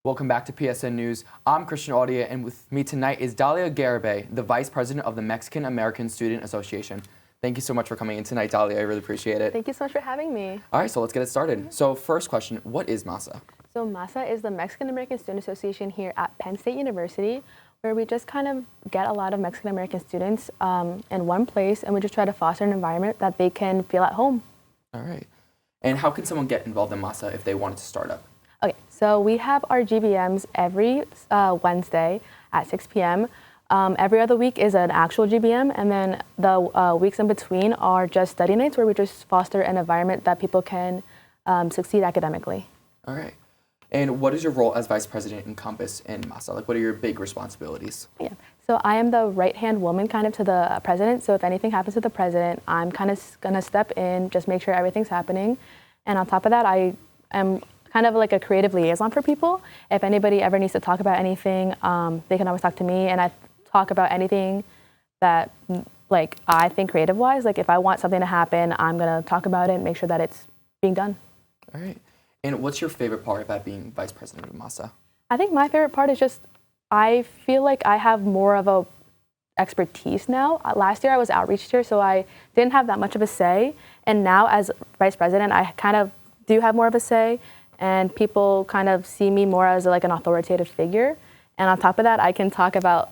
Welcome back to PSN News. I'm Christina Audia, and with me tonight is Daliah Garibay, the Vice President of the Mexican American Student Association. Thank you so much for coming in tonight, Daliah. I really appreciate it. Thank you so much for having me. All right, so let's get it started. So first question, what is MASA? So MASA is the Mexican American Student Association here at Penn State University, where we just kind of get a lot of Mexican American students in one place, and we just try to foster an environment that they can feel at home. All right. And how can someone get involved in MASA if they wanted to start up? Okay, so we have our GBMs every Wednesday at 6 p.m. Every other week is an actual GBM, and then the weeks in between are just study nights where we just foster an environment that people can succeed academically. All right. And what is your role as Vice President encompass in MASA? Like, what are your big responsibilities? Yeah, so I am the right-hand woman kind of to the president, so if anything happens to the president, I'm kind of going to step in, just make sure everything's happening. And on top of that, I am kind of like a creative liaison for people. If anybody ever needs to talk about anything, they can always talk to me, and I talk about anything that like I think creative-wise. Like if I want something to happen, I'm gonna talk about it and make sure that it's being done. All right. And what's your favorite part about being Vice President of MASA? I think my favorite part is just I feel like I have more of a expertise now. Last year I was outreach chair, so I didn't have that much of a say, and now as Vice President, I kind of do have more of a say. And people kind of see me more as like an authoritative figure. And on top of that, I can talk about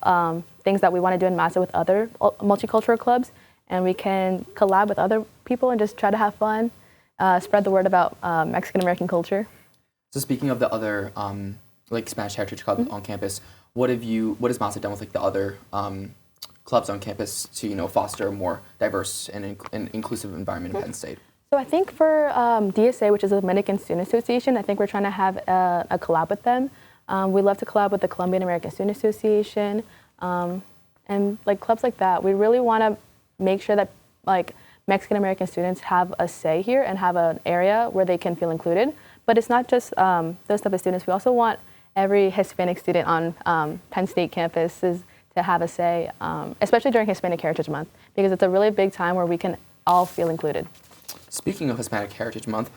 things that we want to do in MASA with other multicultural clubs, and we can collab with other people and just try to have fun, spread the word about Mexican American culture. So speaking of the other like Spanish Heritage Club on campus, what has MASA done with like the other clubs on campus to foster a more diverse and inclusive environment in Penn State? So I think for DSA, which is the Dominican Student Association, I think we're trying to have a collab with them. We love to collab with the Colombian American Student Association, and like clubs like that. We really want to make sure that like Mexican American students have a say here and have an area where they can feel included. But it's not just those type of students. We also want every Hispanic student on Penn State campuses to have a say, especially during Hispanic Heritage Month, because it's a really big time where we can all feel included. Speaking of Hispanic Heritage Month,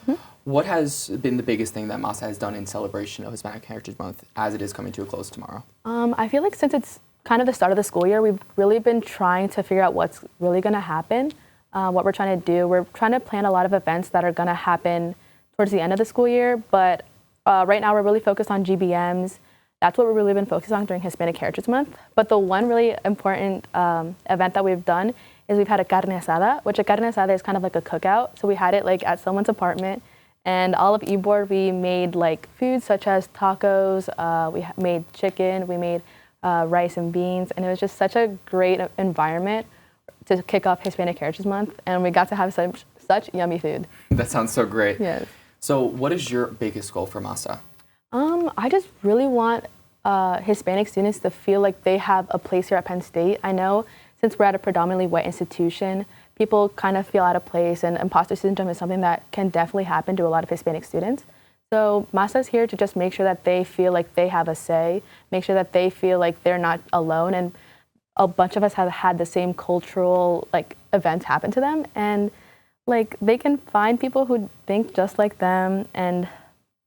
what has been the biggest thing that MASA has done in celebration of Hispanic Heritage Month as it is coming to a close tomorrow? I feel like since it's kind of the start of the school year, we've really been trying to figure out what's really going to happen, what we're trying to do. We're trying to plan a lot of events that are going to happen towards the end of the school year, but right now we're really focused on GBMs. That's what we've really been focused on during Hispanic Heritage Month. But the one really important event that we've done is we've had a carne asada, which a carne asada is kind of like a cookout. So we had it like at someone's apartment, and all of Ybor, we made like foods such as tacos, we made chicken, we made rice and beans, and it was just such a great environment to kick off Hispanic Heritage Month, and we got to have such yummy food. That sounds so great. Yes. So what is your biggest goal for MASA? I just really want Hispanic students to feel like they have a place here at Penn State. I know since we're at a predominantly white institution, people kind of feel out of place, and imposter syndrome is something that can definitely happen to a lot of Hispanic students. So MASA is here to just make sure that they feel like they have a say, make sure that they feel like they're not alone, and a bunch of us have had the same cultural like events happen to them, and like they can find people who think just like them and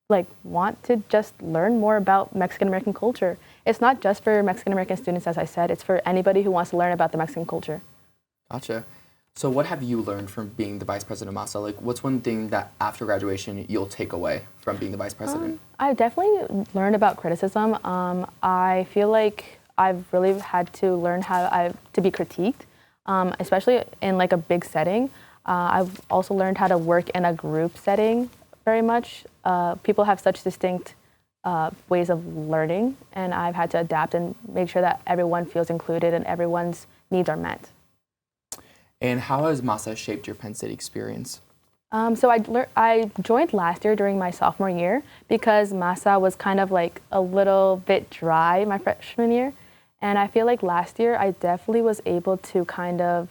like want to just learn more about Mexican American culture. It's not just for Mexican American students, as I said, it's for anybody who wants to learn about the Mexican culture. Gotcha. So what have you learned from being the Vice President of MASA? Like, what's one thing that after graduation you'll take away from being the Vice President? I've definitely learned about criticism. I feel like I've really had to learn how to be critiqued, especially in like a big setting. I've also learned how to work in a group setting very much. People have such distinct ways of learning, and I've had to adapt and make sure that everyone feels included and everyone's needs are met. And how has MASA shaped your Penn State experience? So I joined last year during my sophomore year because MASA was kind of like a little bit dry my freshman year. And I feel like last year I definitely was able to kind of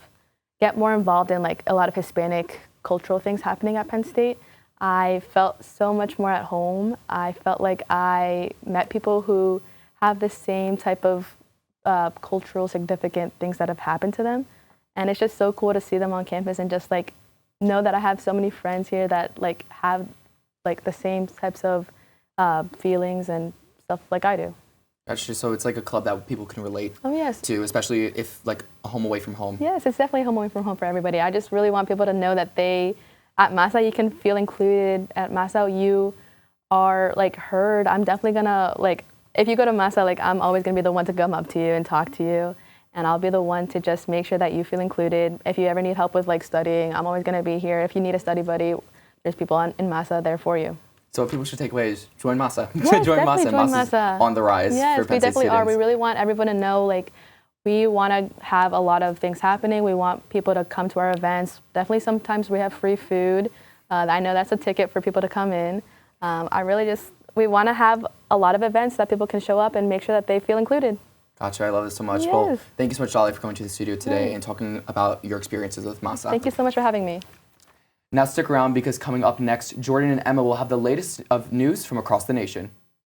get more involved in like a lot of Hispanic cultural things happening at Penn State. I felt so much more at home. I felt like I met people who have the same type of cultural significant things that have happened to them. And it's just so cool to see them on campus and just like know that I have so many friends here that like have like the same types of feelings and stuff like I do. Gotcha. So it's like a club that people can relate Oh, yes. to, especially if like a home away from home. Yes, it's definitely home away from home for everybody. I just really want people to know that at MASA, you can feel included. At MASA, you are like heard. I'm definitely gonna if you go to MASA, I'm always gonna be the one to come up to you and talk to you. And I'll be the one to just make sure that you feel included. If you ever need help with studying, I'm always gonna be here. If you need a study buddy, there's people in MASA there for you. So what people should take away is join MASA. Yes, join definitely MASA. join MASA's MASA. on the rise Yes, for we Penn State definitely are. We students. really want everyone to know, we want to have a lot of things happening. We want people to come to our events. Definitely sometimes we have free food. I know that's a ticket for people to come in. We want to have a lot of events that people can show up and make sure that they feel included. Gotcha. I love this so much. Yes. Well, thank you so much, Daliah, for coming to the studio today Right. and talking about your experiences with MASA. Thank you so much for having me. Now stick around because coming up next, Jordan and Emma will have the latest of news from across the nation.